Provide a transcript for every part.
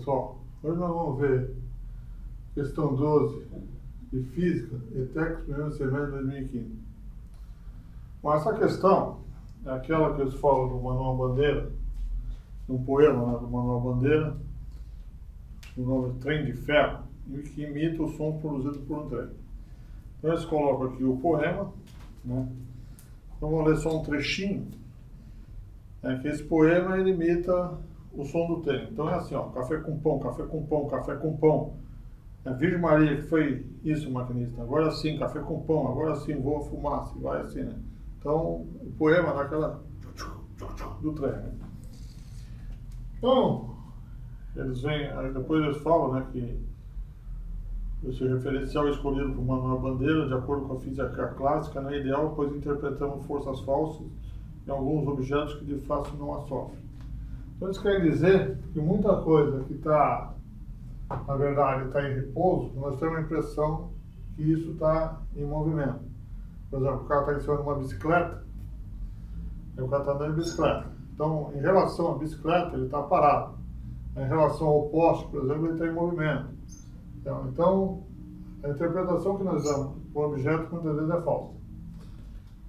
pessoal, hoje nós vamos ver questão 12 de Física, ETECS, primeiro semestre de 2015. Bom, essa questão é aquela que eles falam do Manuel Bandeira, um poema, né, do Manuel Bandeira, o nome Trem de Ferro, e que imita o som produzido por um trem. Então eles colocam aqui o poema, né? Então vou ler só um trechinho, que esse poema ele imita o som do trem. Então é assim, ó, café com pão, café com pão, café com pão. Virgem Maria, que foi isso, maquinista. Agora sim, café com pão, agora sim, voa fumaça, e vai assim, né? Então, o poema naquela do trem, né? Então, eles vêm, aí depois eles falam, né, que esse referencial escolhido por Manuel Bandeira, de acordo com a física clássica, não é ideal, pois interpretamos forças falsas em alguns objetos que de fato não a sofrem. Então, isso quer dizer que muita coisa que está, na verdade, está em repouso, nós temos a impressão que isso está em movimento. Por exemplo, o cara está em cima de uma bicicleta, e o cara está andando de bicicleta. Então, em relação à bicicleta, ele está parado. Em relação ao poste, por exemplo, ele está em movimento. Então, a interpretação que nós damos para o objeto muitas vezes é falsa.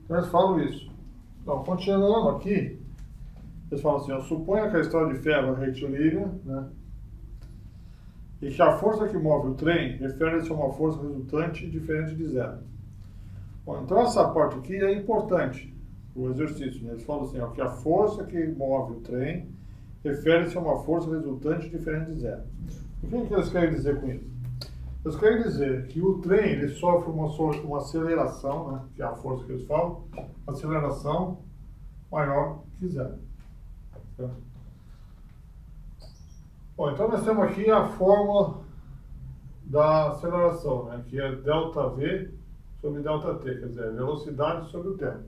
Então, eles falam isso. Então, continuando aqui, eles falam assim, suponha que a estrada de ferro é retilínea, né? E que a força que move o trem refere-se a uma força resultante diferente de zero. Bom, então essa parte aqui é importante, o exercício, né? Eles falam assim, que a força que move o trem refere-se a uma força resultante diferente de zero. O que eles querem dizer com isso? Eles querem dizer que o trem ele sofre uma aceleração, né? Que é a força que eles falam, aceleração maior que zero. Certo? Bom, então nós temos aqui a fórmula da aceleração, né, que é ΔV sobre ΔT, quer dizer, velocidade sobre o tempo.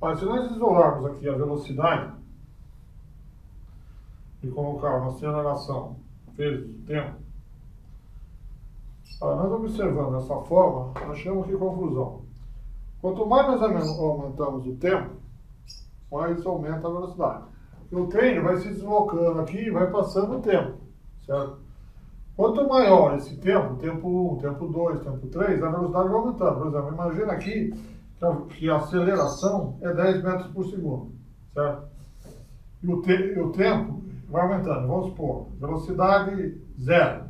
Olha, se nós isolarmos aqui a velocidade e colocarmos a aceleração vezes o tempo, nós observando essa forma, nós chegamos aqui à conclusão. Quanto mais nós aumentamos o tempo, mais aumenta a velocidade. O trem vai se deslocando aqui e vai passando o tempo, certo? Quanto maior esse tempo, tempo 1, tempo 2, tempo 3, a velocidade vai aumentando. Por exemplo, imagina aqui que a aceleração é 10 metros por segundo, certo? E o tempo vai aumentando. Vamos supor, velocidade 0.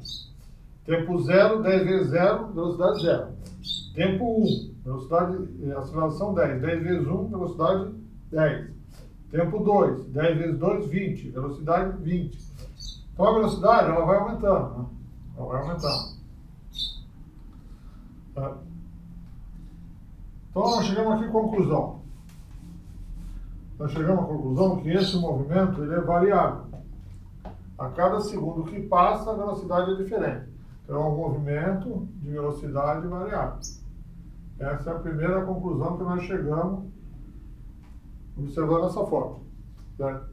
Tempo 0, 10 vezes 0, velocidade 0. Tempo 1, velocidade, aceleração 10. 10 vezes 1, velocidade 10. Tempo 2, 10 vezes 2, 20. Velocidade 20. Então a velocidade ela vai aumentando, né? Ela vai aumentando. Então nós chegamos aqui à conclusão. Nós chegamos à conclusão que esse movimento ele é variável. A cada segundo que passa, a velocidade é diferente. Então é um movimento de velocidade variável. Essa é a primeira conclusão que nós chegamos observando essa forma. Certo?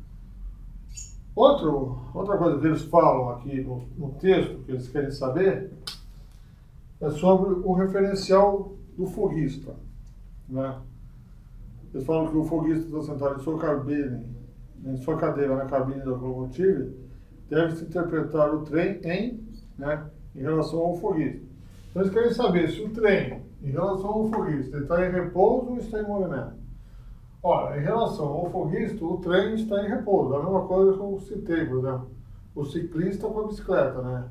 Outra coisa que eles falam aqui no texto, que eles querem saber, é sobre o referencial do foguista. Né? Eles falam que o foguista está sentado em sua cadeira na cabine da locomotiva, deve-se interpretar o trem em relação ao foguista. Então eles querem saber se o trem, em relação ao foguista, está em repouso ou está em movimento. Olha, em relação ao foguista, o trem está em repouso. A mesma coisa que eu citei, por exemplo, o ciclista com a bicicleta, né?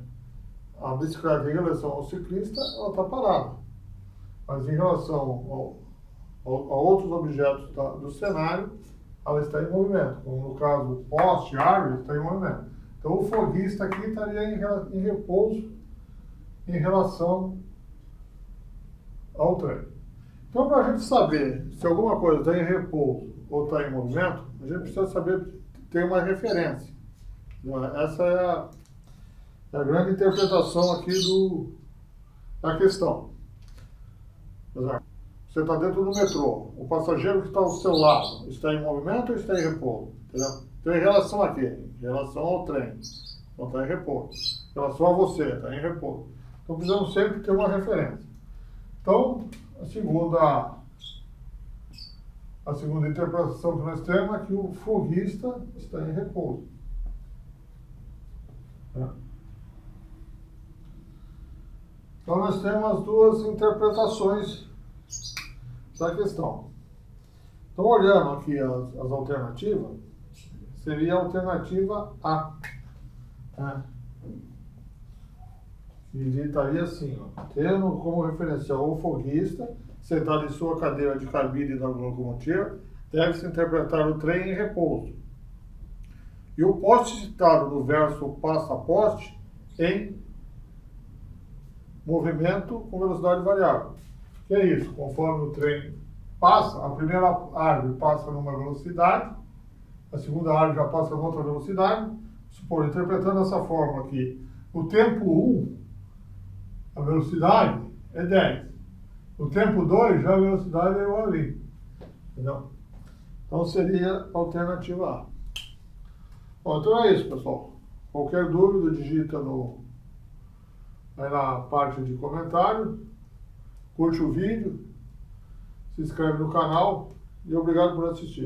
A bicicleta em relação ao ciclista, ela está parada. Mas em relação a outros objetos do cenário, ela está em movimento. Como no caso, o poste, a árvore, está em movimento. Então o foguista aqui estaria em repouso em relação ao trem. Então, para a gente saber se alguma coisa está em repouso ou está em movimento, a gente precisa saber ter uma referência. Essa é a grande interpretação aqui da questão. Por exemplo, você está dentro do metrô, o passageiro que está ao seu lado está em movimento ou está em repouso? Entendeu? Então, em relação a quê? Em relação ao trem, então está em repouso. Em relação a você, está em repouso. Então, precisamos sempre ter uma referência. Então, a segunda interpretação que nós temos é que o foguista está em repouso. Então nós temos as duas interpretações da questão. Então, olhando aqui as alternativas, seria a alternativa A. Né? Que estaria assim, ó, tendo como referencial o foguista, sentado em sua cadeira de cabine da locomotiva, deve-se interpretar o trem em repouso. E o poste citado no verso passa a poste em movimento com velocidade variável. Que é isso? Conforme o trem passa, a primeira árvore passa numa velocidade, a segunda árvore já passa numa outra velocidade. Supor, interpretando dessa forma aqui, no tempo 1, a velocidade é 10. No tempo 2, já a velocidade é igual a 20. Entendeu? Então seria a alternativa A. Bom, então é isso, pessoal. Qualquer dúvida, digita aí na parte de comentário, curte o vídeo, se inscreve no canal e obrigado por assistir.